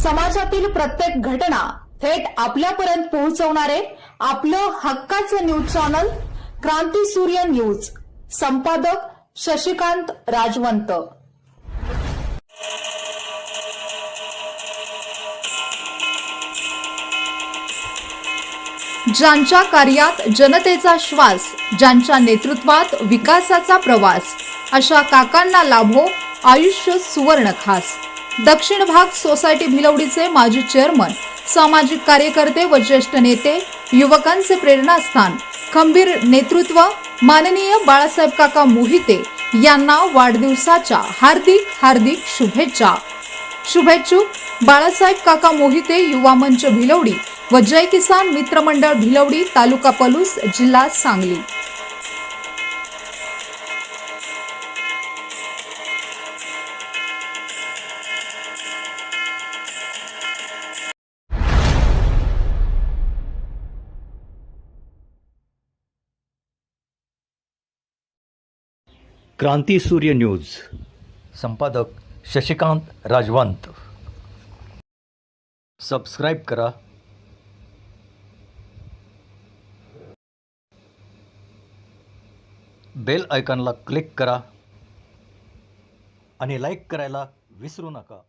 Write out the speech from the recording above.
समाजातील प्रत्येक घटना थेट आपल्यापर्यंत पोहोचवणारे आपलं हक्काचं न्यूज चॅनल क्रांती सूर्य न्यूज. संपादक शशिकांत राजवंत. ज्यांच्या कार्यात जनतेचा श्वास, ज्यांच्या नेतृत्वात विकासाचा प्रवास, अशा काकांना लाभो आयुष्य सुवर्ण खास. दक्षिण भाग सोसायटी भिलवडीचे माजी चेअरमन, सामाजिक कार्यकर्ते व ज्येष्ठ नेते, युवकांचे प्रेरणास्थान, खंबीर नेतृत्व माननीय बाळासाहेब काका मोहिते यांना वाढदिवसाच्या हार्दिक हार्दिक शुभेच्छा. शुभेच्छुक बाळासाहेब काका मोहिते युवा मंच भिलवडी व जय किसान मित्र मंडळ भिलवडी, तालुका पलूस, जिल्हा सांगली. क्रांती सूर्य न्यूज. संपादक शशिकांत राजवंत. सबस्क्राईब करा, बेल आयकॉनला क्लिक करा आणि लाईक करायला विसरू नका.